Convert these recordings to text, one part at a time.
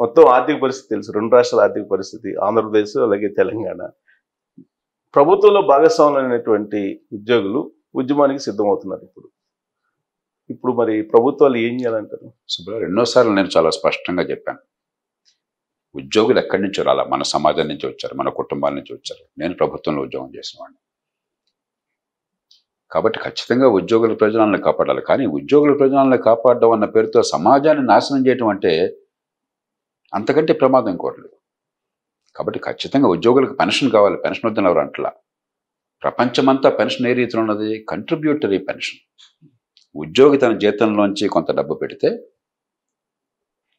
మొత్తం ఆర్థిక పరిస్థితి తెలుసు, రెండు రాష్ట్రాల ఆర్థిక పరిస్థితి, ఆంధ్రప్రదేశ్ అలాగే తెలంగాణ. ప్రభుత్వంలో భాగస్వాములైనటువంటి ఉద్యోగులు ఉద్యమానికి సిద్ధమవుతున్నారు. ఇప్పుడు మరి ప్రభుత్వాలు ఏం చేయాలంటారు? సుబ్బారావు, ఎన్నోసార్లు నేను చాలా స్పష్టంగా చెప్పాను, ఉద్యోగులు ఎక్కడి నుంచి రాలా, మన సమాజం నుంచి వచ్చారు, మన కుటుంబాల నుంచి వచ్చారు. నేను ప్రభుత్వంలో ఉద్యోగం చేసిన వాడిని కాబట్టి ఖచ్చితంగా ఉద్యోగుల ప్రయోజనాలను కాపాడాలి. కానీ ఉద్యోగుల ప్రయోజనాలను కాపాడడం అన్న పేరుతో సమాజాన్ని నాశనం చేయడం అంటే అంతకంటే ప్రమాదం కోరలేదు. కాబట్టి ఖచ్చితంగా ఉద్యోగులకు పెన్షన్ కావాలి. పెన్షన్ వద్దని ఎవరు అంటలా. ప్రపంచమంతా పెన్షన్ ఏ రీతిలో ఉన్నది? Contributory pension. ఉద్యోగి తన జీతంలోంచి కొంత డబ్బు పెడితే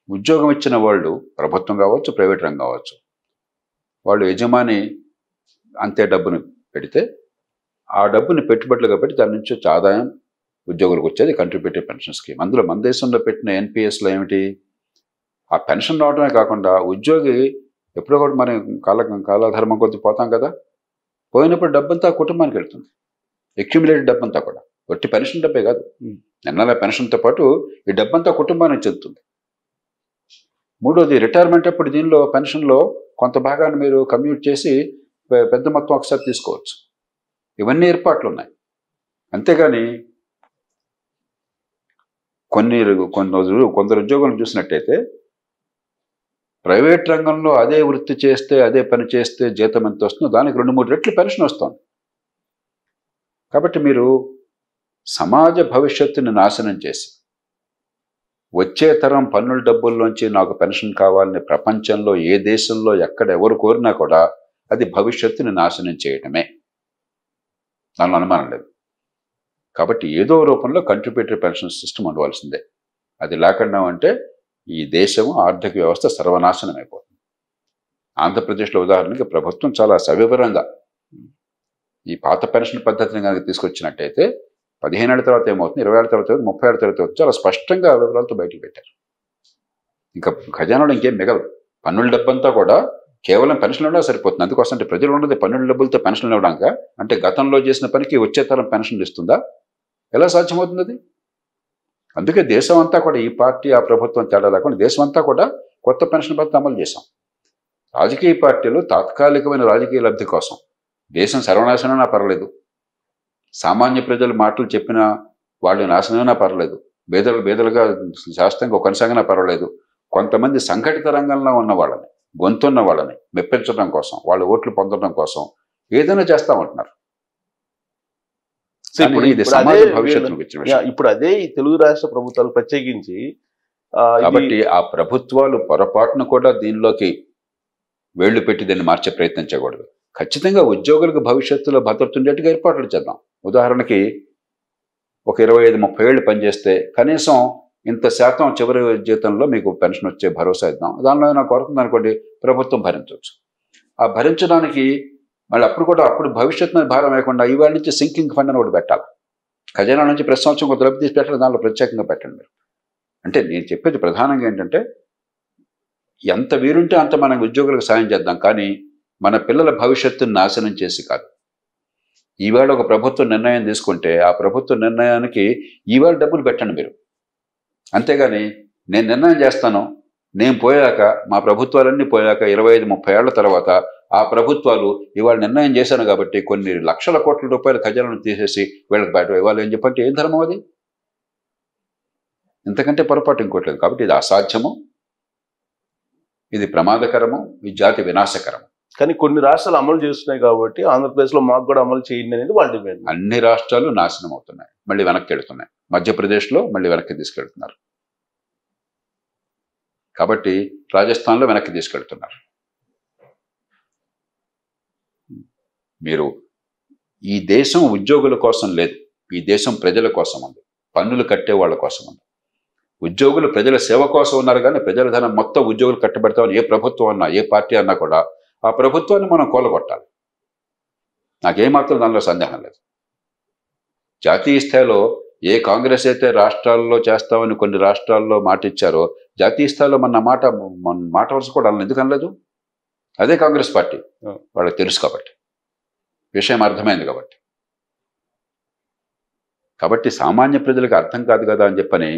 ఉద్యోగం ఇచ్చిన వాళ్ళు ప్రభుత్వం కావచ్చు, ప్రైవేట్ రంగం కావచ్చు, వాళ్ళు యజమాని అంతే డబ్బును పెడితే ఆ డబ్బుని పెట్టుబడులుగా పెట్టి దాని నుంచి వచ్చే ఆదాయం ఉద్యోగులకు వచ్చేది కంట్రిబ్యూటరీ పెన్షన్ స్కీమ్. అందులో మన దేశంలో పెట్టిన ఎన్పిఎస్లో ఏమిటి? ఆ పెన్షన్ రావడమే కాకుండా ఉద్యోగి ఎప్పుడో ఒకటి మనం కాలధర్మం కొద్ది పోతాం కదా, పోయినప్పుడు డబ్బంతా కుటుంబానికి వెళ్తుంది. అక్యుములేటెడ్ డబ్బంతా కూడా, ఒట్టి పెన్షన్ డబ్బే కాదు, నెల పెన్షన్తో పాటు ఈ డబ్బంతా కుటుంబానికి చెందుతుంది. మూడోది, రిటైర్మెంట్ అప్పుడు దీనిలో పెన్షన్లో కొంత భాగాన్ని మీరు కమ్యూట్ చేసి పెద్ద మొత్తం ఒకసారి తీసుకోవచ్చు. ఇవన్నీ ఏర్పాట్లు ఉన్నాయి. అంతేగాని కొందరు ఉద్యోగులను చూసినట్టయితే ప్రైవేట్ రంగంలో అదే వృత్తి చేస్తే, అదే పని చేస్తే జీతం ఎంత వస్తుందో దానికి 2-3 రెట్లు పెన్షన్ వస్తుంది. కాబట్టి మీరు సమాజ భవిష్యత్తుని నాశనం చేసి వచ్చే తరం పన్నుల డబ్బుల్లోంచి నాకు పెన్షన్ కావాలని ప్రపంచంలో ఏ దేశంలో ఎక్కడ ఎవరు కోరినా కూడా అది భవిష్యత్తుని నాశనం చేయటమే, దానిలో అనుమానం లేదు. కాబట్టి ఏదో రూపంలో కంట్రిబ్యూటరీ పెన్షన్ సిస్టమ్ ఉండవలసిందే. అది లేకుండా అంటే ఈ దేశము ఆర్థిక వ్యవస్థ సర్వనాశనం అయిపోతుంది. ఆంధ్రప్రదేశ్లో ఉదాహరణకి ప్రభుత్వం చాలా సవివరంగా ఈ పాత పెన్షన్ పద్ధతిని కనుక తీసుకొచ్చినట్టయితే 15 ఏళ్ళ తర్వాత ఏమవుతుంది, 20 ఏళ్ళ తర్వాత, 30 ఏళ్ళ తర్వాత చాలా స్పష్టంగా వివరాలతో బయటకు పెట్టారు. ఇంకా ఖజానాలో ఇంకేం మిగలదు. పన్నుల డబ్బంతా కూడా కేవలం పెన్షన్లు ఇవ్వడం సరిపోతుంది. అందుకోసం అంటే ప్రజలు ఉన్నది పన్నుల డబ్బులతో పెన్షన్లు ఇవ్వడాక, అంటే గతంలో చేసిన పనికి వచ్చే తరం పెన్షన్లు ఇస్తుందా? ఎలా సాధ్యమవుతుంది అది? అందుకే దేశం అంతా కూడా ఈ పార్టీ ఆ ప్రభుత్వం తేడా లేకుండా దేశం అంతా కూడా కొత్త పెన్షన్ పద్ధతి అమలు చేశాం. రాజకీయ పార్టీలు తాత్కాలికమైన రాజకీయ లబ్ధి కోసం దేశం సర్వనాశనమైనా పర్లేదు, సామాన్య ప్రజలు మాటలు చెప్పినా వాళ్ళు నాశనమైనా పర్లేదు, బేదలుగా శాస్త్రంగా కొనసాగినా పర్వాలేదు, కొంతమంది సంఘటిత రంగంలో ఉన్న వాళ్ళని, గొంతున్న వాళ్ళని మెప్పించడం కోసం, వాళ్ళ ఓట్లు పొందడం కోసం ఏదైనా చేస్తామంటున్నారు. ఇప్పుడు అదే ఈ తెలుగు రాష్ట్ర ప్రభుత్వాలు ప్రత్యేకించి కాబట్టి ఆ ప్రభుత్వాలు పొరపాటును కూడా దీనిలోకి వేళ్లు పెట్టి దాన్ని మార్చే ప్రయత్నం చేయకూడదు. ఖచ్చితంగా ఉద్యోగులకు భవిష్యత్తులో భద్రత ఉండేట్టుగా ఏర్పాట్లు చేద్దాం. ఉదాహరణకి ఒక 25-30 ఏళ్ళు పనిచేస్తే కనీసం ఇంత శాతం చివరి జీతంలో మీకు పెన్షన్ వచ్చే భరోసా ఇద్దాం. దానిలో నాకు కొరతుంది అనుకోండి, ప్రభుత్వం భరించవచ్చు. ఆ భరించడానికి మళ్ళీ అప్పుడు భవిష్యత్తు మీద భారం లేకుండా ఇవాళ నుంచి సింకింగ్ ఫండ్ అని ఒకటి పెట్టాలి. ఖజానా నుంచి ప్రతి సంవత్సరం కొంత డబ్బు తీసి పెట్టాలి, దానిలో ప్రత్యేకంగా పెట్టండి మీరు. అంటే నేను చెప్పేది ప్రధానంగా ఏంటంటే ఎంత వీరుంటే అంత మనం ఉద్యోగులకు సాయం చేద్దాం, కానీ మన పిల్లల భవిష్యత్తును నాశనం చేసి కాదు. ఈవేళ ఒక ప్రభుత్వం నిర్ణయం తీసుకుంటే ఆ ప్రభుత్వ నిర్ణయానికి ఈవేళ డబ్బులు పెట్టండి మీరు. అంతేగాని నేను నిర్ణయం చేస్తాను, నేను పోయాక, మా ప్రభుత్వాలన్నీ పోయాక 25-30 ఏళ్ల తర్వాత ఆ ప్రభుత్వాలు ఇవాళ నిర్ణయం చేశాను కాబట్టి కొన్ని లక్షల కోట్ల రూపాయల ఖజానాను తీసేసి వీళ్ళకి బయట ఇవ్వాలి అని చెప్పంటే ఏం ధర్మం అది? ఇంతకంటే పొరపాటు ఇంకోట్లేదు. కాబట్టి ఇది అసాధ్యము, ఇది ప్రమాదకరము, ఈ జాతి వినాశకరము. కానీ కొన్ని రాష్ట్రాలు అమలు చేస్తున్నాయి కాబట్టి ఆంధ్రప్రదేశ్లో మాకు కూడా అమలు చేయండి అనేది వాళ్ళ డిమాండ్. అన్ని రాష్ట్రాలు నాశనం అవుతున్నాయి, మళ్ళీ వెనక్కి వెళుతున్నాయి. మధ్యప్రదేశ్లో మళ్ళీ వెనక్కి తీసుకెళ్తున్నారు, కాబట్టి రాజస్థాన్లో వెనక్కి తీసుకెళ్తున్నారు. మీరు ఈ దేశం ఉద్యోగుల కోసం లేదు, ఈ దేశం ప్రజల కోసం ఉంది, పన్నులు కట్టే వాళ్ళ కోసం ఉంది. ఉద్యోగులు ప్రజల సేవ కోసం ఉన్నారు, కానీ ప్రజల ధనం మొత్తం ఉద్యోగులు కట్టబెడతామని ఏ ప్రభుత్వం అన్నా, ఏ పార్టీ అన్నా కూడా ఆ ప్రభుత్వాన్ని మనం కూలగొట్టాలి. నాకేమాత్రం దానిలో సందేహం లేదు. జాతీయ స్థాయిలో ఏ కాంగ్రెస్ అయితే రాష్ట్రాల్లో చేస్తామని కొన్ని రాష్ట్రాల్లో మాట ఇచ్చారో, జాతీయ స్థాయిలో మన మాట వరుస కూడా ఎందుకు అనలేదు? అదే కాంగ్రెస్ పార్టీ. వాళ్ళకి తెలుసు కాబట్టి, విషయం అర్థమైంది కాబట్టి సామాన్య ప్రజలకు అర్థం కాదు కదా అని చెప్పని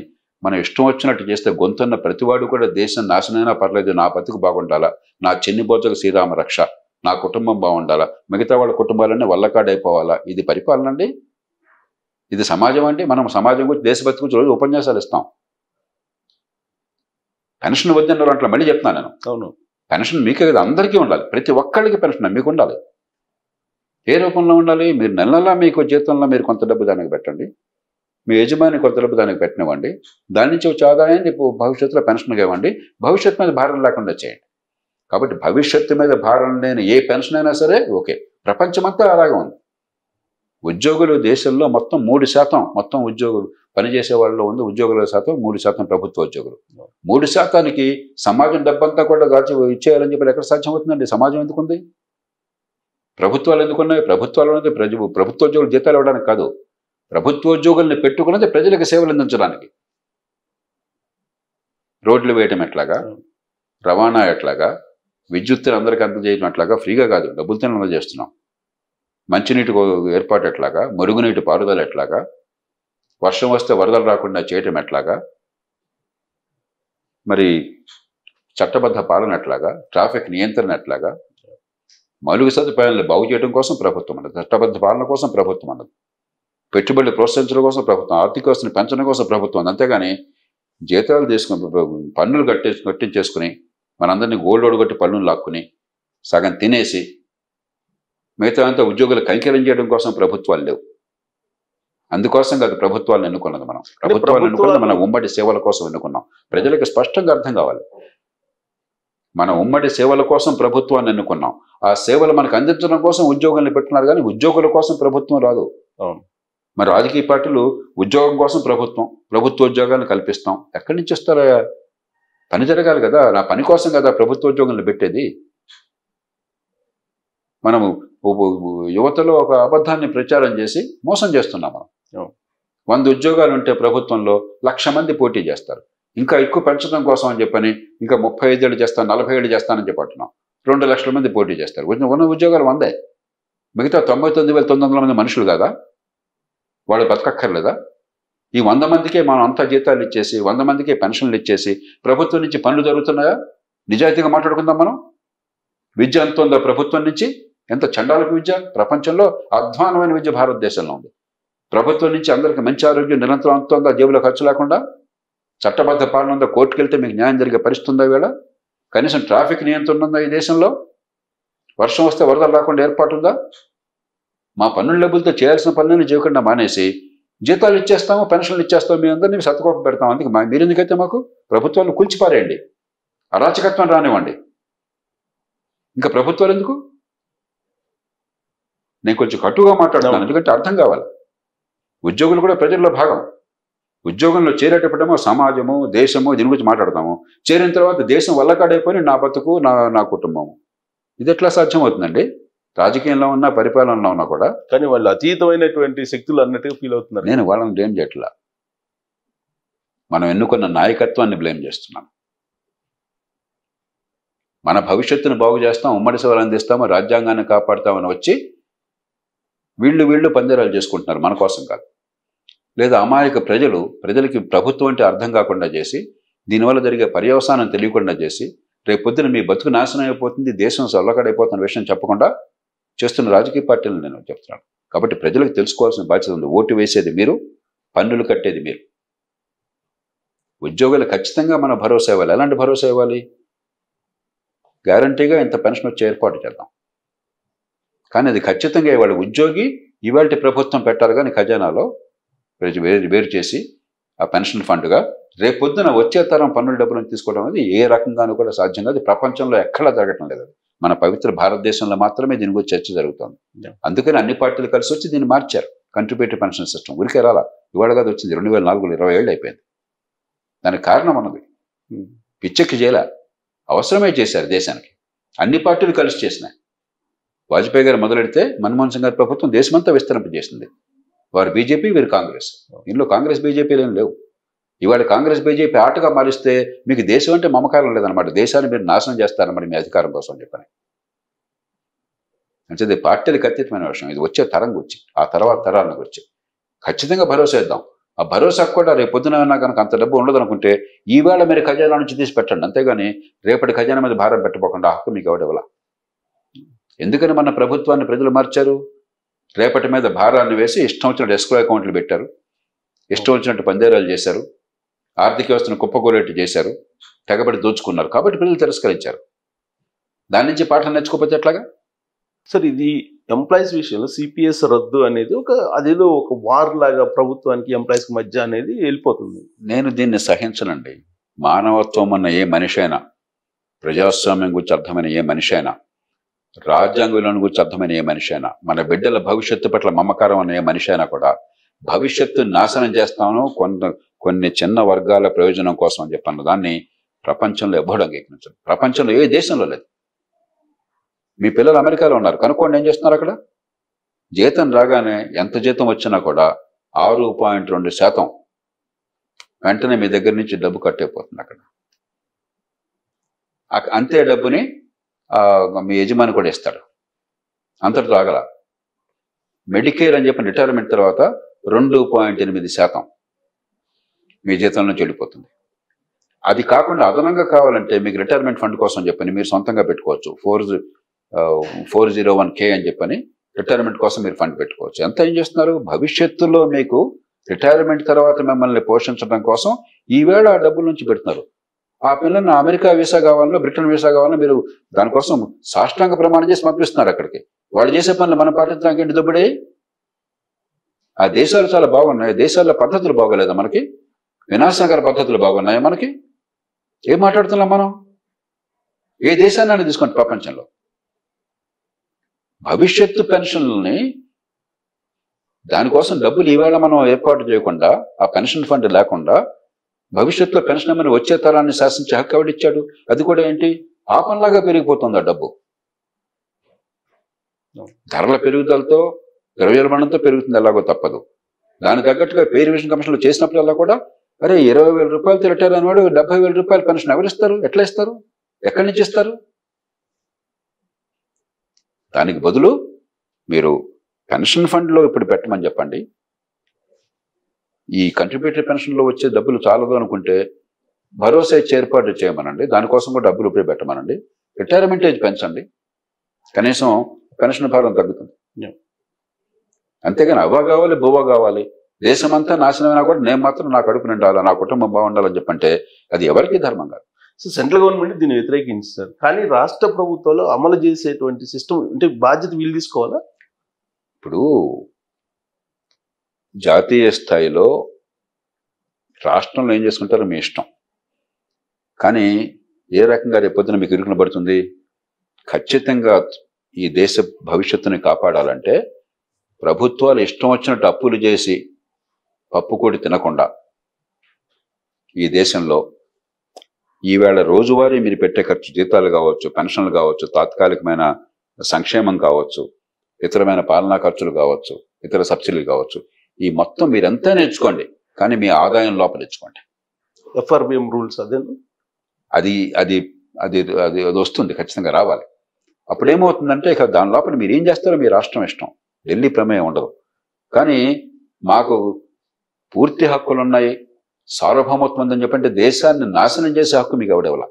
మనం ఇష్టం వచ్చినట్టు చేస్తే గొంతున్న ప్రతివాడు కూడా దేశం నాశనమైనా పర్లేదు, నా బతుకు బాగుండాలా, నా చెన్ని బోచకు శ్రీరామ రక్ష, నా కుటుంబం బాగుండాలా, మిగతా వాళ్ళ కుటుంబాలన్నీ వల్లకాడైపోవాలా, ఇది పరిపాలన అండి? ఇది సమాజం అండి? మనం సమాజం గురించి దేశభక్తి గురించి రోజు ఉపన్యాసాలు ఇస్తాం. పెన్షన్ వద్దన్నారు అట్లా మళ్ళీ చెప్తున్నాను నేను. అవును, పెన్షన్ మీకే కదా, అందరికీ ఉండాలి. ప్రతి ఒక్కళ్ళకి పెన్షన్ మీకు ఉండాలి. ఏ రూపంలో ఉండాలి? మీరు నెల నెలా మీకు జీతంలో మీరు కొంత డబ్బు దానికి పెట్టండి, మీ యజమాని కొంత డబ్బు దానికి పెట్టనివ్వండి, దాని నుంచి వచ్చే ఆదాయాన్ని భవిష్యత్తులో పెన్షన్గా ఇవ్వండి, భవిష్యత్తు మీద భారం లేకుండా చేయండి. కాబట్టి భవిష్యత్తు మీద భారం లేని ఏ పెన్షన్ అయినా సరే ఓకే. ప్రపంచమంతా అలాగే ఉంది. ఉద్యోగులు దేశంలో మొత్తం 3% మొత్తం ఉద్యోగులు పనిచేసే వాళ్ళలో ఉంది. ఉద్యోగుల శాతం 3% ప్రభుత్వ ఉద్యోగులు. 3%కి సమాజం డబ్బంతా కూడా దాచి ఇచ్చేయాలని చెప్పి ఎక్కడ సాధ్యం అవుతుందండి? సమాజం ఎందుకుంది? ప్రభుత్వాలు ఎందుకున్నాయి? ప్రభుత్వాలు అనేది ప్రభుత్వ ఉద్యోగులు జీతాలు ఇవ్వడానికి కాదు, ప్రభుత్వోద్యోగుల్ని పెట్టుకున్నది ప్రజలకు సేవలు అందించడానికి. రోడ్లు వేయటం ఎట్లాగా, రవాణా ఎట్లాగా, విద్యుత్తుని అందరికీ అందజేయడం ఎట్లాగా, ఫ్రీగా కాదు డబ్బులతో అందజేస్తున్నాం. మంచినీటి ఏర్పాటు ఎట్లాగా, మురుగునీటి పారుదల ఎట్లాగా, వర్షం వస్తే వరదలు రాకుండా చేయటం ఎట్లాగా, మరి చట్టబద్ధ పాలన ఎట్లాగా, ట్రాఫిక్ నియంత్రణ ఎట్లాగా, మౌలిక సదుపాయాలను బాగు చేయడం కోసం ప్రభుత్వం అన్నది, చట్టబద్ధ పాలన కోసం ప్రభుత్వం అన్నది, పెట్టుబడులు ప్రోత్సహించడం కోసం ప్రభుత్వం, ఆర్థిక వ్యవస్థను పెంచడం కోసం ప్రభుత్వం. అంతేగాని జీతాలు తీసుకుని పన్నులు కట్టించేసుకుని మనందరినీ గోల్డ్ కొట్టి పన్నులు లాక్కుని సగం తినేసి మిగతా అంతా ఉద్యోగులు కైంకర్యం చేయడం కోసం ప్రభుత్వాలు లేవు. అందుకోసం కాదు ప్రభుత్వాలను ఎన్నుకున్నది మనం. ప్రభుత్వాలను ఎన్నుకున్నది మన ఉమ్మడి సేవల కోసం ఎన్నుకున్నాం. ప్రజలకు స్పష్టంగా అర్థం కావాలి. మన ఉమ్మడి సేవల కోసం ప్రభుత్వాన్ని ఎన్నుకున్నాం. ఆ సేవలు మనకు అందించడం కోసం ఉద్యోగుల్ని పెట్టున్నారు, కానీ ఉద్యోగుల కోసం ప్రభుత్వం రాదు. మరి రాజకీయ పార్టీలు ఉద్యోగం కోసం ప్రభుత్వ ఉద్యోగాలను కల్పిస్తాం. ఎక్కడి నుంచి వస్తారా? పని జరగాలి కదా, నా పని కోసం కదా ప్రభుత్వ ఉద్యోగాలను పెట్టేది. మనము యువతలో ఒక అబద్ధాన్ని ప్రచారం చేసి మోసం చేస్తున్నాం. మనం 100 ఉద్యోగాలు ఉంటే ప్రభుత్వంలో 1,00,000 మంది పోటీ చేస్తారు. ఇంకా ఎక్కువ పెంచడం కోసం అని చెప్పని ఇంకా 35 ఏళ్ళు చేస్తాను, 40 ఏళ్ళు చేస్తానని చెప్పంటున్నాం. 2 లక్షల మంది పోటీ చేస్తారు. ఉన్న ఉద్యోగాలు 100. మిగతా 99,900 మంది మనుషులు కదా, వాళ్ళు బతకక్కర్లేదా? ఈ 100 మందికే మనం అంతా జీతాలు ఇచ్చేసి, 100 మందికే పెన్షన్లు ఇచ్చేసి ప్రభుత్వం నుంచి పనులు జరుగుతున్నాయా? నిజాయితీగా మాట్లాడుకుందాం మనం. విద్య ఎంత ఉందా ప్రభుత్వం నుంచి? ఎంత చండాలపు విద్య! ప్రపంచంలో అధ్వానమైన విద్య భారతదేశంలో ఉంది. ప్రభుత్వం నుంచి అందరికీ మంచి ఆరోగ్యం నిరంతరం అంత ఉందా? జేబులో ఖర్చు లేకుండా చట్టబద్ధ పాలన ఉందా? కోర్టుకు వెళ్తే మీకు న్యాయం జరిగే పరిస్థితి ఉందా? వేళ కనీసం ట్రాఫిక్ నియంత్రణ ఉందా ఈ దేశంలో? వర్షం వస్తే వరదలు రాకుండా ఏర్పాటు ఉందా? మా పన్నుల డబ్బులతో చేయాల్సిన పనులను చేయకుండా మానేసి జీతాలు ఇచ్చేస్తాము, పెన్షన్లు ఇచ్చేస్తాము, మీ అందరినీ సతకోప పెడతాం. అందుకే మీరు ఎందుకైతే మాకు ప్రభుత్వాలను కూల్చిపారేయండి, అరాచకత్వం రానివ్వండి. ఇంకా ప్రభుత్వాలు ఎందుకు? నేను కొంచెం కటుగా మాట్లాడుతున్నాను, ఎందుకంటే అర్థం కావాలి. ఉద్యోగులు కూడా ప్రజల్లో భాగం. ఉద్యోగంలో చేరేటప్పుడేమో సమాజము, దేశము దీని గురించి మాట్లాడతాము. చేరిన తర్వాత దేశం వల్లకాడైపోయి నా బతుకు, నా కుటుంబము. ఇది ఎట్లా సాధ్యం అవుతుందండి? రాజకీయంలో ఉన్నా, పరిపాలనలో ఉన్నా కూడా. కానీ వాళ్ళు అతీతమైనటువంటి శక్తులు అన్నట్టుగా ఫీల్ అవుతున్నారు. నేను వాళ్ళని బ్లేమ్ చేయట్లా, మనం ఎన్నుకున్న నాయకత్వాన్ని బ్లేమ్ చేస్తున్నాను. మన భవిష్యత్తును బాగు చేస్తాం, ఉమ్మడి సేవలు అందిస్తాము, రాజ్యాంగాన్ని కాపాడుతామని వచ్చి వీళ్ళు పందేరాలు చేసుకుంటున్నారు, మన కోసం కాదు. లేదా అమాయక ప్రజలకి ప్రభుత్వం అంటే అర్థం కాకుండా చేసి, దీనివల్ల జరిగే పర్యవసానం తెలియకుండా చేసి, రేపొద్దున మీ బతుకు నాశనం అయిపోతుంది, దేశం సొల్లకడైపోతున్న విషయం చెప్పకుండా చేస్తున్న రాజకీయ పార్టీలను నేను చెప్తున్నాను. కాబట్టి ప్రజలకు తెలుసుకోవాల్సిన బాధ్యత ఉంది. ఓటు వేసేది మీరు, పన్నులు కట్టేది మీరు. ఉద్యోగులు ఖచ్చితంగా మన భరోసా ఇవ్వాలి. ఎలాంటి భరోసా ఇవ్వాలి? గ్యారంటీగా ఇంత పెన్షన్ వచ్చే ఏర్పాటు చేద్దాం. కానీ అది ఖచ్చితంగా ఇవాళ ఉద్యోగి ఇవాళ ప్రభుత్వం పెట్టాలి, కానీ ఖజానాలో వేరు చేసి ఆ పెన్షన్ ఫండ్గా రేపొద్దున వచ్చే తరం పన్నుల డబ్బులను తీసుకోవడం అనేది ఏ రకంగానూ కూడా సాధ్యం కాదు. ప్రపంచంలో ఎక్కడా జరగటం లేదు. మన పవిత్ర భారతదేశంలో మాత్రమే దీని గురించి చర్చ జరుగుతుంది. అందుకని అన్ని పార్టీలు కలిసి వచ్చి దీన్ని మార్చారు. కంట్రిబ్యూటరీ పెన్షన్ సిస్టమ్ ఊరికే రాలా, ఇవాళ కాదు వచ్చింది. 2004లో 20 ఏళ్ళు అయిపోయింది. దానికి కారణం అన్నది పిచ్చెక్కి చేయలే, అవసరమే చేశారు దేశానికి. అన్ని పార్టీలు కలిసి చేసినాయి. వాజ్పేయి గారు మొదలెడితే మన్మోహన్ సింగ్ గారి ప్రభుత్వం దేశమంతా విస్తరింపజేసింది. వారు బీజేపీ, వీరు కాంగ్రెస్. ఇందులో కాంగ్రెస్ బీజేపీలు ఏం లేవు. ఇవాళ కాంగ్రెస్ బీజేపీ ఆటగా మారిస్తే మీకు దేశం అంటే మమకారం లేదనమాట. దేశాన్ని మీరు నాశనం చేస్తారన్నమాట మీ అధికారం కోసం చెప్పని. అంటే ఇది పార్టీలకు అతీతమైన విషయం. ఇది వచ్చే తరం గురించి, ఆ తర్వాత తరాల గురించి ఖచ్చితంగా భరోసా ఇద్దాం. ఆ భరోసాకు కూడా రేపు పొద్దున కనుక అంత డబ్బు ఉండదు అనుకుంటే ఈవేళ మీరు ఖజానా నుంచి తీసి పెట్టండి, అంతేగాని రేపటి ఖజానా మీద భారం పెట్టపోకుండా హక్కు మీకు ఎవడెవలా. ఎందుకని మన ప్రభుత్వాన్ని ప్రజలు మార్చారు? రేపటి మీద భారాన్ని వేసి ఇష్టం వచ్చినట్టు ఎస్క్రో అకౌంట్లు పెట్టారు, ఇష్టం వచ్చినట్టు పందేరాలు చేశారు, ఆర్థిక వ్యవస్థను కుప్పకూరేట్టు చేశారు, తెగబడి దోచుకున్నారు. కాబట్టి ప్రజలు తిరస్కరించారు. దాని నుంచి పాఠం నేర్చుకోకపోతే ఎట్లాగా? సార్, ఇది ఎంప్లాయీస్ విషయంలో సిపిఎస్ రద్దు అనేది అదేదో ఒక వార్ లాగా ప్రభుత్వానికి ఎంప్లాయీస్ మధ్య అనేది వెళ్ళిపోతుంది. నేను దీన్ని సహించనండి. మానవత్వం అన్న ఏ మనిషి అయినా, ప్రజాస్వామ్యం గురించి అర్థమైన ఏ మనిషి అయినా, రాజ్యాంగ విలువల గురించి అర్థమైన ఏ మనిషి అయినా, మన బిడ్డల భవిష్యత్తు పట్ల మమకారం అనే ఏ మనిషి అయినా కూడా భవిష్యత్తు నాశనం చేస్తాను కొన్ని చిన్న వర్గాల ప్రయోజనం కోసం అని చెప్పన్న దాన్ని ప్రపంచంలో ఎవ్వడం అంగీకరించదు. ప్రపంచంలో ఏ దేశంలో లేదు. మీ పిల్లలు అమెరికాలో ఉన్నారు, కనుక్కోండి ఏం చేస్తున్నారు అక్కడ. జీతం రాగానే ఎంత జీతం వచ్చినా కూడా 6.2% వెంటనే మీ దగ్గర నుంచి డబ్బు కట్టయిపోతుంది అక్కడ. అంతే డబ్బుని మీ యజమాని కూడా ఇస్తాడు, అంతటితో ఆగల. మెడికేర్ అని చెప్పిన రిటైర్మెంట్ తర్వాత 2.8% మీ జీతం నుంచి వెళ్ళిపోతుంది. అది కాకుండా అదనంగా కావాలంటే మీకు రిటైర్మెంట్ ఫండ్ కోసం చెప్పని మీరు సొంతంగా పెట్టుకోవచ్చు. 401k అని చెప్పని రిటైర్మెంట్ కోసం మీరు ఫండ్ పెట్టుకోవచ్చు. ఎంత ఏం చేస్తున్నారు? భవిష్యత్తులో మీకు రిటైర్మెంట్ తర్వాత మిమ్మల్ని పోషించడం కోసం ఈవేళ ఆ డబ్బుల నుంచి పెడుతున్నారు. ఆ పిల్లల్ని అమెరికా వీసా కావాలన్నా, బ్రిటన్ వీసా కావాలన్నా మీరు దానికోసం సాష్టాంగ ప్రమాణం చేసి పంపిస్తున్నారు అక్కడికి. వాళ్ళు చేసే పనులు మనం పాటించడానికి ఏంటి దొబ్బడే? ఆ దేశాలు చాలా బాగున్నాయి, దేశాల్లో పద్ధతులు బాగోలేదా మనకి? వినాశకర పద్ధతులు బాగున్నాయా మనకి? ఏం మాట్లాడుతున్నాం మనం? ఏ దేశాన్ని తీసుకోండి ప్రపంచంలో. భవిష్యత్తు పెన్షన్లని దానికోసం డబ్బులు ఈవేళ మనం ఏర్పాటు చేయకుండా, ఆ పెన్షన్ ఫండ్ లేకుండా భవిష్యత్తులో పెన్షన్ ఏమైనా వచ్చే తరాన్ని శాసించే హక్కు ఎవడిచ్చాడు? అది కూడా ఏంటి? ఆపంలాగా పెరిగిపోతుంది ఆ డబ్బు. ధరల పెరుగుదలతో, ద్రవ్యోల్బణంతో పెరుగుతుంది, ఎలాగో తప్పదు. దానికి తగ్గట్టుగా పే రివిజన్ కమిషన్లో చేసినప్పుడల్లా కూడా అరే 20,000 రూపాయలతో రిటైర్ అయిన వాడు 70,000 రూపాయల పెన్షన్ ఎవరిస్తారు? ఎట్లా ఇస్తారు? ఎక్కడి నుంచి ఇస్తారు? దానికి బదులు మీరు పెన్షన్ ఫండ్లో ఇప్పుడు పెట్టమని చెప్పండి. ఈ కంట్రిబ్యూటరీ పెన్షన్లో వచ్చే డబ్బులు చాలదు అనుకుంటే భరోసా ఇచ్చే ఏర్పాటు చేయమనండి. దానికోసం కూడా డబ్బులు ఇప్పుడు పెట్టమనండి. రిటైర్మెంట్ ఏజ్ పెంచండి, కనీసం పెన్షన్ భారం తగ్గుతుంది. అంతేగాని అవ్వ కావాలి, బువ్వ కావాలి, దేశమంతా నాశనమైనా కూడా నేను మాత్రం నా కడుపు నిండాలి, నా కుటుంబం బాగుండాలని చెప్పంటే అది ఎవరికి ధర్మం కాదు. సో సెంట్రల్ గవర్నమెంట్ దీన్ని వ్యతిరేకించారు, కానీ రాష్ట్ర ప్రభుత్వాలు అమలు చేసేటువంటి సిస్టమ్ అంటే బాధ్యత వీళ్ళు తీసుకోవాలా? ఇప్పుడు జాతీయ స్థాయిలో రాష్ట్రంలో ఏం చేసుకుంటారో మీ ఇష్టం, కానీ ఏ రకంగా రేపొద్దున మీకు ఇరుకున పడుతుంది? ఖచ్చితంగా ఈ దేశ భవిష్యత్తుని కాపాడాలంటే ప్రభుత్వాలు ఇష్టం వచ్చినట్టు అప్పులు చేసి పప్పు కూడి తినకుండా ఈ దేశంలో ఈవేళ రోజువారీ మీరు పెట్టే ఖర్చు, జీతాలు కావచ్చు, పెన్షన్లు కావచ్చు, తాత్కాలికమైన సంక్షేమం కావచ్చు, ఇతరమైన పాలనా ఖర్చులు కావచ్చు, ఇతర సబ్సిడీలు కావచ్చు, ఈ మొత్తం మీరంతా నేర్చుకోండి, కానీ మీ ఆదాయం లోపల ఇచ్చుకోండి. FRBM రూల్స్ అదే అది అది అది అది అది వస్తుంది, ఖచ్చితంగా రావాలి. అప్పుడేమవుతుందంటే ఇక దాని లోపల మీరు ఏం చేస్తారో మీ రాష్ట్రం ఇష్టం, ఢిల్లీ ప్రమేయం ఉండదు. కానీ మాకు పూర్తి హక్కులు ఉన్నాయి, సార్వభౌమత్వం ఉందని చెప్పంటే దేశాన్ని నాశనం చేసే హక్కు మీకు ఎవడెవలా.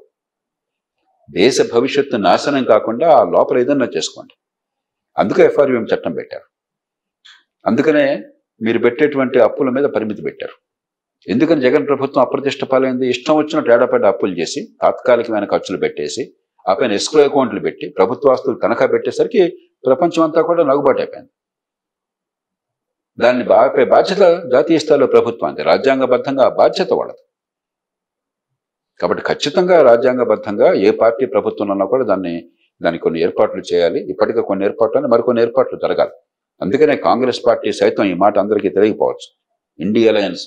దేశ భవిష్యత్తు నాశనం కాకుండా ఆ లోపల ఏదన్నా చేసుకోండి. అందుకే FRBM చట్టం పెట్టారు. అందుకనే మీరు పెట్టేటువంటి అప్పుల మీద పరిమితి పెట్టారు. ఎందుకని జగన్ ప్రభుత్వం అప్రతిష్ట పాలైంది? ఇష్టం వచ్చినట్టు ఏడాపేట అప్పులు చేసి తాత్కాలికమైన ఖర్చులు పెట్టేసి ఆ పైన ఎస్క్రో అకౌంట్లు పెట్టి ప్రభుత్వ ఆస్తులు తనఖా పెట్టేసరికి ప్రపంచం అంతా కూడా నగుబాటు అయిపోయింది. దాన్ని బాధ్యత జాతీయ స్థాయిలో ప్రభుత్వానికి, రాజ్యాంగబద్ధంగా బాధ్యత వాళ్ళది. కాబట్టి ఖచ్చితంగా రాజ్యాంగబద్ధంగా ఏ పార్టీ ప్రభుత్వం ఉన్నా కూడా దానికి కొన్ని ఏర్పాట్లు చేయాలి. ఇప్పటికే కొన్ని ఏర్పాట్లు, మరికొన్ని ఏర్పాట్లు జరగాలి. అందుకనే కాంగ్రెస్ పార్టీ సైతం ఈ మాట అందరికీ తెలియకపోవచ్చు. ఇండియా అలయన్స్,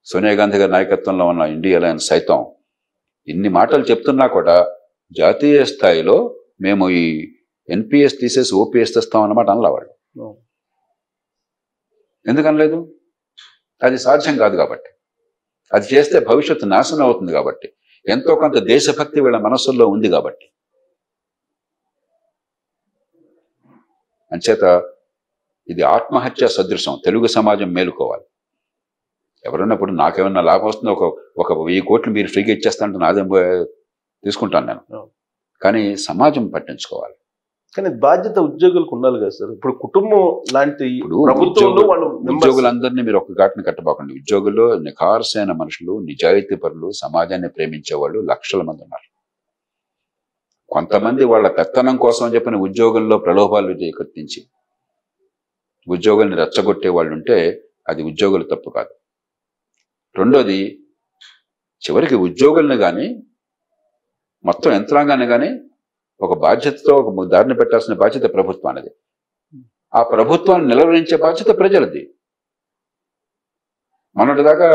సోనియా గాంధీ గారి నాయకత్వంలో ఉన్న ఇండియా అలయన్స్ సైతం ఇన్ని మాటలు చెప్తున్నా కూడా జాతీయ స్థాయిలో మేము ఈ NPS తీసేసి OPS తెస్తామన్నమాట అనలా వాళ్ళు. ఎందుకనలేదు? అది సాధ్యం కాదు కాబట్టి. అది చేస్తే భవిష్యత్తు నాశనం అవుతుంది కాబట్టి. ఎంతో కొంత దేశభక్తి వీళ్ళ మనస్సుల్లో ఉంది కాబట్టి. అంచేత ఇది ఆత్మహత్య సదృశం. తెలుగు సమాజం మేలుకోవాలి. ఎవరున్నప్పుడు నాకేమన్నా లాభం వస్తుంది, ఒక 1000 కోట్లు మీరు ఫ్రీగా ఇచ్చేస్తానంటే నాదేం తీసుకుంటాను నేను. కానీ సమాజం పట్టించుకోవాలి. కానీ బాధ్యత ఉద్యోగులకు ఉండాలి కదా సార్. ఇప్పుడు కుటుంబం లాంటి ప్రభుత్వంలో వాళ్ళు ఉద్యోగులందరినీ మీరు ఒక ఘాటుని కట్టబోకండి. ఉద్యోగుల్లో నిఖార్సైన మనుషులు, నిజాయితీ పరులు, సమాజాన్ని ప్రేమించే వాళ్ళు లక్షల మంది ఉన్నారు. కొంతమంది వాళ్ళ పెత్తనం కోసం చెప్పిన ఉద్యోగుల్లో ప్రలోభాలు కట్టించి ఉద్యోగుల్ని రెచ్చగొట్టే వాళ్ళు ఉంటే అది ఉద్యోగుల తప్పు కాదు. రెండోది, చివరికి ఉద్యోగుల్ని కానీ మొత్తం యంత్రాంగాన్ని కానీ ఒక బాధ్యతతో ఒక దారిని పెట్టాల్సిన బాధ్యత ప్రభుత్వానిది. ఆ ప్రభుత్వాన్ని నిలవరించే బాధ్యత ప్రజలది. మొన్నటిదాకా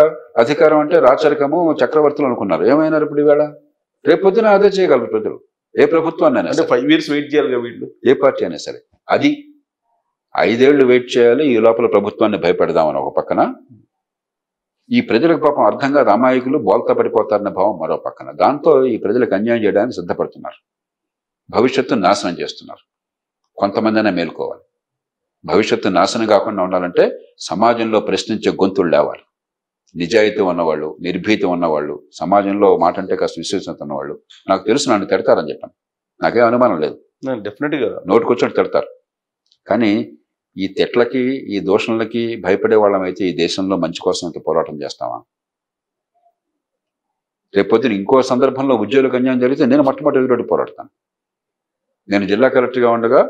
అధికారం అంటే రాచరికము, చక్రవర్తులు అనుకున్నారు. ఏమైనారు ఇప్పుడు ఈవేళ? రేపొద్దున అదే చేయగలరు ప్రజలు. ఏ ప్రభుత్వాన్ని అయినా 5 years వెయిట్ చేయాలి వీళ్ళు, ఏ పార్టీ అయినా సరే. అది 5 ఏళ్లు వెయిట్ చేయాలి. ఈ లోపల ప్రభుత్వాన్ని భయపెడదామని ఒక పక్కన, ఈ ప్రజలకు పాపం అర్థం కాదు, అమాయకులు బోల్తా పడిపోతారన్న భావం మరో పక్కన. దాంతో ఈ ప్రజలకు అన్యాయం చేయడానికి సిద్ధపడుతున్నారు. భవిష్యత్తును నాశనం చేస్తున్నారు. కొంతమందైనా మేలుకోవాలి. భవిష్యత్తు నాశనం కాకుండా ఉండాలంటే సమాజంలో ప్రశ్నించే గొంతులు లేవాలి. నిజాయితీ ఉన్నవాళ్ళు, నిర్భీతి ఉన్నవాళ్ళు, సమాజంలో మాట అంటే కాస్త విశ్వసనీయత ఉన్నవాళ్ళు. నాకు తెలుసు నన్ను తిడతారని చెప్పాను, నాకేం అనుమానం లేదు. డెఫినెట్గా నోటికొచ్చి తిడతారు. కానీ ఈ తిట్లకి, ఈ దోషణలకి భయపడే వాళ్ళమైతే ఈ దేశంలో మంచి కోసం ఇంత పోరాటం చేస్తామా? రేపొద్దున ఇంకో సందర్భంలో ఉద్యోగులకు అన్యాయం జరిగితే నేను మొట్టమొదటి ఎదురొడ్డి పోరాడతాను. నేను జిల్లా కలెక్టర్గా ఉండగా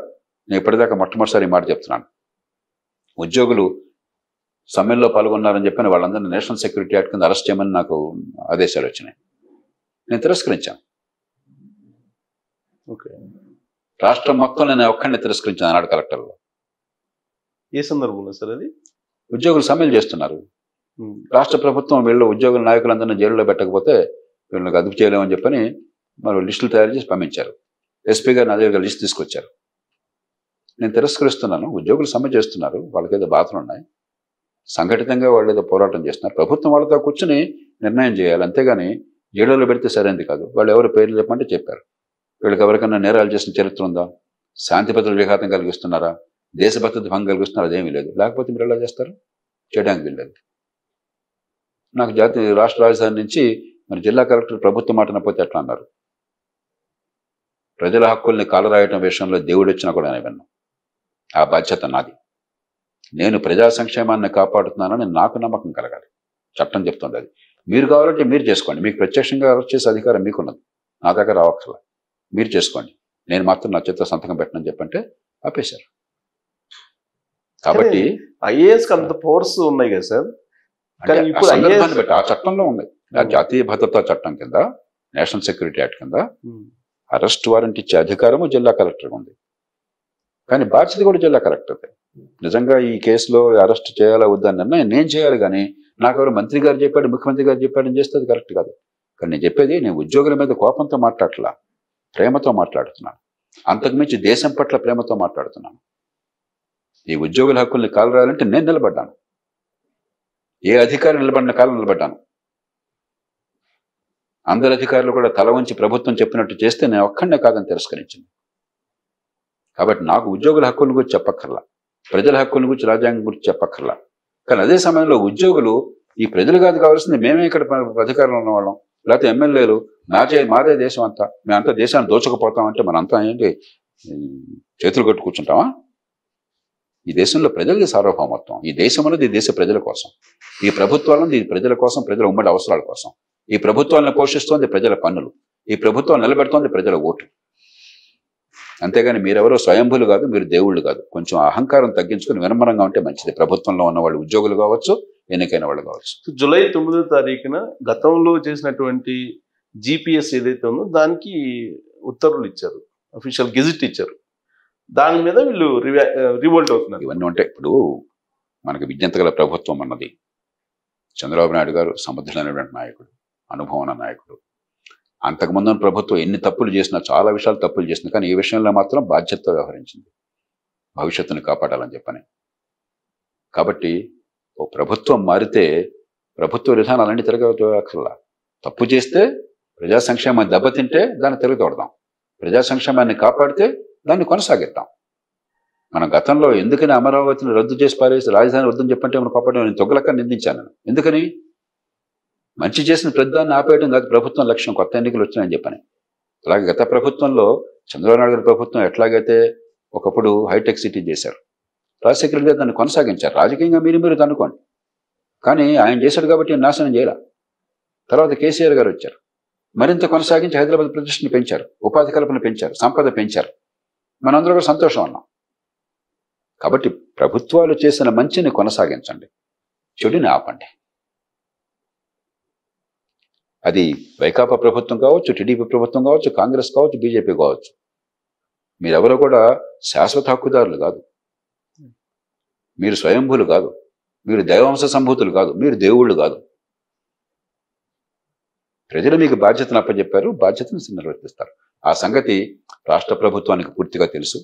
నేను ఇప్పటిదాకా మొట్టమొదటిసారి మాట చెప్తున్నాను. ఉద్యోగులు సమ్మెల్లో పాల్గొన్నారని చెప్పిన వాళ్ళందరినీ నేషనల్ సెక్యూరిటీ యాక్ట్ కింద అరెస్ట్ చేయమని నాకు ఆదేశాలు వచ్చినాయి. నేను తిరస్కరించాను. ఓకే, రాష్ట్రం మొత్తం నేను ఒక్కడిని తిరస్కరించాను ఆనాడు కలెక్టర్లో. ఏ సందర్భంలో సార్ అది? ఉద్యోగులు సమ్మెలు చేస్తున్నారు. రాష్ట్ర ప్రభుత్వం వీళ్ళు ఉద్యోగుల నాయకులందరినీ జైలులో పెట్టకపోతే వీళ్ళకి అదుపు చేయలేమని చెప్పని మరి లిస్టులు తయారు చేసి పంపించారు. ఎస్పీ గారు నా దగ్గర లిస్ట్ తీసుకొచ్చారు. నేను తిరస్కరిస్తున్నాను. ఉద్యోగులు సమ్మె చేస్తున్నారు, వాళ్ళకేదో బాధలు ఉన్నాయి, సంఘటితంగా వాళ్ళు ఏదో పోరాటం చేస్తున్నారు. ప్రభుత్వం వాళ్ళతో కూర్చుని నిర్ణయం చేయాలి, అంతేగాని జైలులో పెడితే సరైనది కాదు. వాళ్ళు ఎవరు పేర్లు చెప్పమంటే చెప్పారు. వీళ్ళకి ఎవరికైనా నేరాలు చేసిన చరిత్ర ఉందా? శాంతి భద్రతల విఘాతం కలిగిస్తున్నారా? దేశభద్రత భంగం కలిగిస్తున్నారు? అదేమీ లేదు. లేకపోతే మీరు ఎలా చేస్తారు? చేయడానికి వీల్లేదు. నాకు రాష్ట్ర రాజధాని నుంచి మరి జిల్లా కలెక్టర్ ప్రభుత్వం మాట నపోతే ఎట్లా అన్నారు? ప్రజల హక్కుల్ని కాలరాయటం విషయంలో దేవుడు వచ్చినా కూడా నేను విన్నాను. ఆ బాధ్యత నాది. నేను ప్రజా సంక్షేమాన్ని కాపాడుతున్నానని నాకు నమ్మకం కలగాలి. చట్టం చెప్తుంది అది. మీరు కావాలంటే మీరు చేసుకోండి. మీకు ప్రత్యక్షంగా అరెస్ట్ చేసే అధికారం మీకున్నది, నా దగ్గర రావక్కర్లా. మీరు చేసుకోండి, నేను మాత్రం నా చేత సంతకం పెట్టనని చెప్పంటే ఆపేశారు. కాబట్టి ఐఏఎస్ అంత పవర్స్ ఉన్నాయి కదా సార్. సందర్భాన్ని బట్టి ఆ చట్టంలో ఉన్నాయి. జాతీయ భద్రతా చట్టం కింద, నేషనల్ సెక్యూరిటీ యాక్ట్ కింద అరెస్ట్ వారెంట్ ఇచ్చే అధికారము జిల్లా కలెక్టర్ ఉంది. కానీ బాధ్యత కూడా జిల్లా కలెక్టర్దే. నిజంగా ఈ కేసులో అరెస్ట్ చేయాలా వద్దని నిర్ణయం నేను చేయాలి. కానీ నాకెవరు మంత్రి గారు చెప్పాడు, ముఖ్యమంత్రి గారు చెప్పాడని చేస్తే అది కరెక్ట్ కాదు. కానీ నేను చెప్పేది, నేను ఉద్యోగుల మీద కోపంతో మాట్లాడట్లా, ప్రేమతో మాట్లాడుతున్నాను. అంతకుమించి దేశం పట్ల ప్రేమతో మాట్లాడుతున్నాను. ఈ ఉద్యోగుల హక్కుల్ని కాలరాయాలంటే నేను నిలబడ్డాను. ఏ అధికారి నిలబడిన కాలం నిలబడ్డాను. అందరు అధికారులు కూడా తల వంచి ప్రభుత్వం చెప్పినట్టు చేస్తే నేను ఒక్కడనే కాదని తిరస్కరించింది. కాబట్టి నాకు ఉద్యోగుల హక్కుల గురించి చెప్పక్కర్లా, ప్రజల హక్కుల గురించి, రాజ్యాంగం గురించి చెప్పక్కర్లా. కానీ అదే సమయంలో ఉద్యోగులు ఈ ప్రజలు కాదు కావాల్సింది, మేమే ఇక్కడ అధికారంలో ఉన్నవాళ్ళం, లేకపోతే ఎమ్మెల్యేలు మాదే దేశం అంతా, మేమంతా దేశాన్ని దోచకపోతామంటే మనంతా ఏంటి చేతులు కట్టు కూర్చుంటామా? ఈ దేశంలో ప్రజలది సార్వభౌమత్వం. ఈ దేశం అనేది ఈ దేశ ప్రజల కోసం, ఈ ప్రభుత్వాలను ఈ ప్రజల కోసం, ప్రజల ఉమ్మడి అవసరాల కోసం. ఈ ప్రభుత్వాలను పోషిస్తోంది ప్రజల పన్నులు, ఈ ప్రభుత్వం నిలబెడుతోంది ప్రజల ఓటు. అంతేగాని మీరెవరో స్వయంభులు కాదు, మీరు దేవుళ్ళు కాదు. కొంచెం అహంకారం తగ్గించుకుని వినమ్రంగా ఉంటే మంచిది. ప్రభుత్వంలో ఉన్న వాళ్ళు ఉద్యోగులు కావచ్చు, ఎన్నికైన వాళ్ళు కావచ్చు. జూలై 9వ తారీఖున గతంలో చేసినటువంటి జిపిఎస్ ఏదైతే ఉందో దానికి ఉత్తర్వులు ఇచ్చారు, అఫీషియల్ గెజిట్ ఇచ్చారు. దాని మీద వీళ్ళు రివోల్ట్ అవుతున్నారు. ఇవన్నీ ఉంటాయి. ఇప్పుడు మనకి విజ్ఞతగల ప్రభుత్వం అన్నది, చంద్రబాబు నాయుడు గారు సమర్థులైనటువంటి నాయకుడు, అనుభవం ఉన్న నాయకుడు. అంతకుముందు ప్రభుత్వం ఎన్ని తప్పులు చేసినా, చాలా విషయాలు తప్పులు చేసినా, కానీ ఈ విషయంలో మాత్రం బాధ్యతతో వ్యవహరించింది, భవిష్యత్తును కాపాడాలని చెప్పని. కాబట్టి ఓ ప్రభుత్వం మారితే ప్రభుత్వ విధానాలన్నీ తిరగక్కర్లా. తప్పు చేస్తే, ప్రజా సంక్షేమాన్ని దెబ్బతింటే దాన్ని తిరగతోడదాం, ప్రజా సంక్షేమాన్ని కాపాడితే దాన్ని కొనసాగిద్దాం. మన గతంలో ఎందుకని అమరావతిని రద్దు చేసి పారేసి రాజధాని వద్దని చెప్పంటే మన కోపడం నేను తొగలక నిందించాను. ఎందుకని? మంచి చేసిన ప్రతిదాన్ని ఆపేయడం కాదు ప్రభుత్వం లక్ష్యం, కొత్త ఎన్నికలు వచ్చినాయని చెప్పని. అలాగే గత ప్రభుత్వంలో చంద్రబాబు నాయుడు గారి ప్రభుత్వం ఎట్లాగైతే ఒకప్పుడు హైటెక్ సిటీ చేశారు, రాజశేఖర్ గారు దాన్ని కొనసాగించారు. రాజకీయంగా మీరు అనుకోండి, కానీ ఆయన చేశాడు కాబట్టి నాశనం చేయాల. తర్వాత కేసీఆర్ గారు వచ్చారు, మరింత కొనసాగించి హైదరాబాద్ ప్రతిష్టను పెంచారు, ఉపాధి కల్పన పెంచారు, సంపద పెంచారు. మనందరూ కూడా సంతోషం అన్నాం. కాబట్టి ప్రభుత్వాలు చేసిన మంచిని కొనసాగించండి, చెడుని ఆపండి. అది వైకాపా ప్రభుత్వం కావచ్చు, టీడీపీ ప్రభుత్వం కావచ్చు, కాంగ్రెస్ కావచ్చు, బీజేపీ కావచ్చు. మీరెవరో కూడా శాశ్వత హక్కుదారులు కాదు, మీరు స్వయంభూలు కాదు, మీరు దైవాంశ సంభూతులు కాదు, మీరు దేవుళ్ళు కాదు. ప్రజలు మీకు బాధ్యతను అప్పచెప్పారు, బాధ్యతను నిర్వర్తిస్తారు. ఆ సంగతి రాష్ట్ర ప్రభుత్వానికి పూర్తిగా తెలుసు.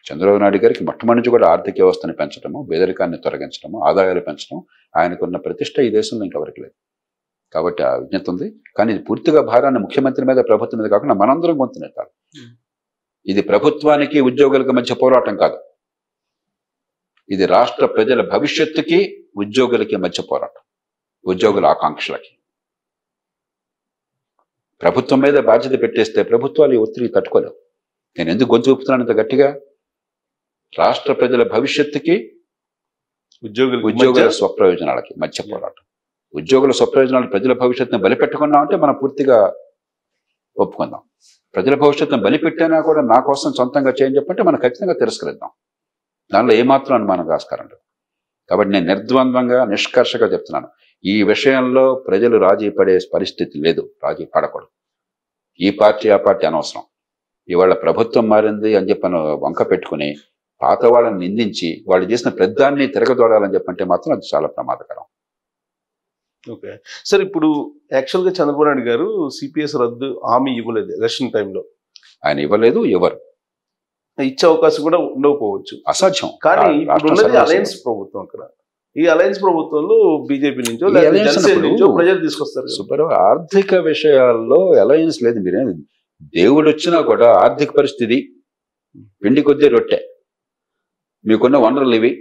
చంద్రబాబు నాయుడు గారికి మొట్టమొదటి నుంచి కూడా ఆర్థిక వ్యవస్థను పెంచడము, పేదరికాన్ని తొలగించడము, ఆదాయాలు పెంచడం, ఆయనకున్న ప్రతిష్ట ఈ దేశంలో ఇంకెవరికి లేదు. కాబట్టి ఆ విజ్ఞత ఉంది. కానీ ఇది పూర్తిగా భారాన్ని ముఖ్యమంత్రి మీద, ప్రభుత్వం మీద కాకుండా మనందరం గొంతునెత్తాలి. ఇది ప్రభుత్వానికి ఉద్యోగులకు మధ్య పోరాటం కాదు, ఇది రాష్ట్ర ప్రజల భవిష్యత్తుకి ఉద్యోగులకి మధ్య పోరాటం, ఉద్యోగుల ఆకాంక్షలకి. ప్రభుత్వం మీద బాధ్యత పెట్టేస్తే ప్రభుత్వాలు ఈ ఒత్తిడి తట్టుకోలేవు. నేను ఎందుకు గొంతు ఊపుతున్నాను ఇంత గట్టిగా? రాష్ట్ర ప్రజల భవిష్యత్తుకి ఉద్యోగుల స్వప్రయోజనాలకి మధ్య పోరాటం. ఉద్యోగుల స్వప్రయోజనాలు ప్రజల భవిష్యత్తును బలిపెట్టుకున్నాం అంటే మనం పూర్తిగా ఒప్పుకుందాం. ప్రజల భవిష్యత్తును బలిపెట్టినా కూడా నా కోసం సొంతంగా చేయని చెప్పంటే మనం ఖచ్చితంగా తిరస్కరిద్దాం. దానిలో ఏమాత్రం అనుమానం ఆస్కారం లేదు. కాబట్టి నేను నిర్ద్వంద్వంగా నిష్కర్షగా చెప్తున్నాను, ఈ విషయంలో ప్రజలు రాజీ పడే పరిస్థితి లేదు, రాజీ పడకూడదు. ఈ పార్టీ ఆ పార్టీ అనవసరం. ఇవాళ ప్రభుత్వం మారింది అని చెప్పని వంక పెట్టుకుని పాత వాళ్ళని నిందించి వాళ్ళు చేసిన పెద్దాన్ని తిరగదోడాలని చెప్పంటే మాత్రం అది చాలా ప్రమాదకరం. ఓకే సార్, ఇప్పుడు యాక్చువల్గా చంద్రబాబు నాయుడు గారు సిపిఎస్ రద్దు హామీ ఇవ్వలేదు ఎలక్షన్ టైంలో. ఆయన ఇవ్వలేదు, ఎవరు ఇచ్చే అవకాశం కూడా ఉండకపోవచ్చు, అసాధ్యం. కానీ ఇప్పుడు ఉన్నది అలయన్స్ ప్రభుత్వం. అక్కడ ఈ అలయన్స్ ప్రభుత్వంలో బీజేపీ నుంచో జనసేన నుంచో ప్రజలు తీసుకొస్తారు. సుబ్బారావు, ఆర్థిక విషయాల్లో అలయన్స్ లేదు. మీరే దేవుడు వచ్చినా కూడా ఆర్థిక పరిస్థితి పిండి కొద్దీ రొట్టె, మీకున్న వనరులు ఇవి,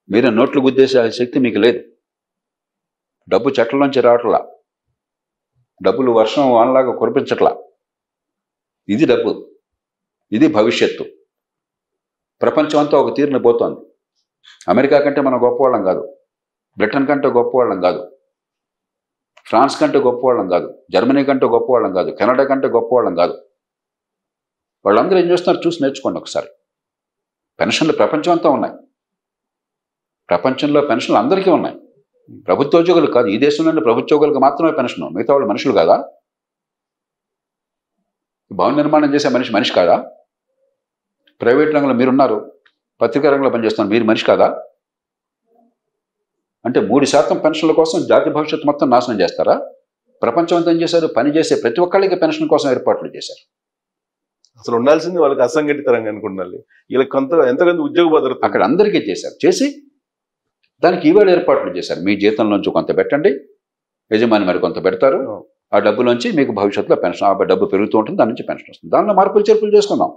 మీరు నోట్లు గుద్దేసే శక్తి మీకు లేదు. డబ్బు చెట్లలోంచి రావట్లా, డబ్బులు వర్షం వానలాగా కురిపించట్లా. ఇది డబ్బు, ఇది భవిష్యత్తు. ప్రపంచం అంతా ఒక తీరున పోతోంది. అమెరికా కంటే మనం గొప్పవాళ్ళం కాదు, బ్రిటన్ కంటే గొప్పవాళ్ళం కాదు, ఫ్రాన్స్ కంటే గొప్పవాళ్ళం కాదు, జర్మనీ కంటే గొప్పవాళ్ళం కాదు, కెనడా కంటే గొప్పవాళ్ళం కాదు. వాళ్ళందరూ ఏం చేస్తున్నారు చూసి నేర్చుకోండి ఒకసారి. పెన్షన్లు ప్రపంచం అంతా ఉన్నాయి, ప్రపంచంలో పెన్షన్లు అందరికీ ఉన్నాయి. ప్రభుత్వోద్యోగులు కాదు, ఈ దేశంలోని ప్రభుత్వోద్యోగులకు మాత్రమే పెన్షన్, మిగతా వాళ్ళు మనుషులు కాదా? భవన నిర్మాణం చేసే మనిషి కాదా? ప్రైవేట్ రంగంలో మీరున్నారు, పత్రికా రంగంలో పనిచేస్తున్నారు, మీరు మనిషి కాదా? అంటే 3% పెన్షన్ల కోసం జాతి భవిష్యత్తు మొత్తం నాశనం చేస్తారా? ప్రపంచం అంతా ఏం చేశారు? పనిచేసే ప్రతి ఒక్కళ్ళకి పెన్షన్ కోసం ఏర్పాట్లు చేశారు. అసలు ఉండాల్సింది వాళ్ళకి అసంఘటిత రంగానికి ఉండాలి, వీళ్ళకి ఎంతకంత ఉద్యోగ భద్రత అక్కడ అందరికీ చేశారు. చేసి దానికి ఈవేళ ఏర్పాట్లు చేశారు. మీ జీతంలోంచి కొంత పెట్టండి, యజమాని మరి కొంత పెడతారు, ఆ డబ్బులోంచి మీకు భవిష్యత్తులో పెన్షన్, ఆ డబ్బు పెరుగుతూ ఉంటుంది, దాని నుంచి పెన్షన్ వస్తుంది. దానిలో మార్పులు చేర్పులు చేసుకుందాం.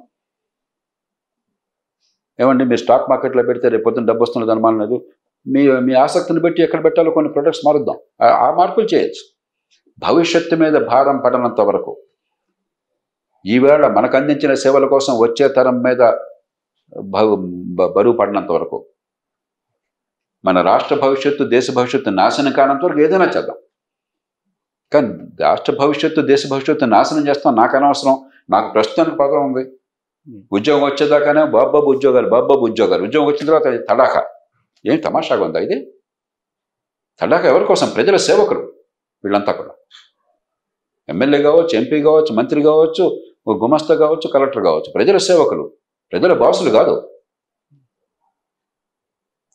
ఏమండి, మీరు స్టాక్ మార్కెట్లో పెడితే రేపు పొద్దున్న డబ్బు వస్తున్నది అనుమానం లేదు. మీ ఆసక్తిని బట్టి ఎక్కడ పెట్టాలో కొన్ని ప్రొడక్ట్స్ మారుద్దాం, ఆ మార్పులు చేయొచ్చు. భవిష్యత్తు మీద భారం పడనంత వరకు, ఈవేళ మనకు అందించిన సేవల కోసం వచ్చే తరం మీద బరువు పడినంత వరకు, మన రాష్ట్ర భవిష్యత్తు, దేశ భవిష్యత్తు నాశనం కానంత వరకు ఏదైనా చేద్దాం. కానీ రాష్ట్ర భవిష్యత్తు, దేశ భవిష్యత్తు నాశనం చేస్తాం నాకు అనవసరం. నాకు ప్రస్తుతానికి పదవి ఉంది, ఉద్యోగం వచ్చేదాకానే బాబాబు ఉద్యోగాలు, ఉద్యోగం వచ్చిన తర్వాత తడాఖా. ఏం తమాషాగా ఉందా ఇది? తడాఖా ఎవరి కోసం? ప్రజల సేవకులు వీళ్ళంతా కూడా. ఎమ్మెల్యే కావచ్చు, ఎంపీ కావచ్చు, మంత్రి కావచ్చు, గుమస్తా కావచ్చు, కలెక్టర్ కావచ్చు, ప్రజల సేవకులు, ప్రజల బాసులు కాదు.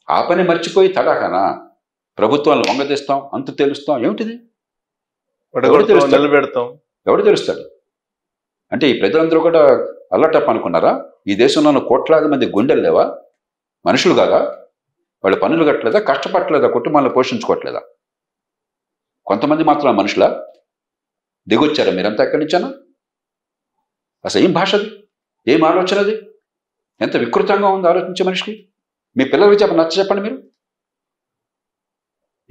ఆ పని మర్చిపోయి తడాఖానా? ప్రభుత్వాలను వంగదీస్తాం, అంతు తెలుస్తాం, ఏమిటిది? నిలబెడతాం, ఎవడు తెలుస్తాడు? అంటే ఈ ప్రజలందరూ కూడా అల్లటప్ అనుకున్నారా? ఈ దేశంలో కోట్లాది మంది గుండెలు లేవా? మనుషులు కాదా? వాళ్ళు పనులు కట్టలేదా? కష్టపడలేదా? కుటుంబాలను పోషించుకోవట్లేదా? కొంతమంది మాత్రం మనుషులా? దిగొచ్చారా మీరంతా ఎక్కడి నుంచానా? అసలు ఏం భాష అది? ఏం ఆలోచన అది? ఎంత వికృతంగా ఉందో ఆలోచించే మనిషికి. మీ పిల్లలకి చెప్పండి మీరు.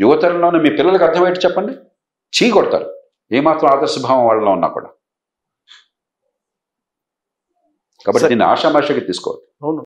యువతరంలోనే మీ పిల్లలకు అర్థమయ్యేట్టు చెప్పండి. చీ కొడతారు ఏమాత్రం ఆదర్శభావం వాళ్ళలో ఉన్నా కూడా. కాబట్టి దీన్ని ఆషామాషిగా తీసుకోవద్దు. అవును.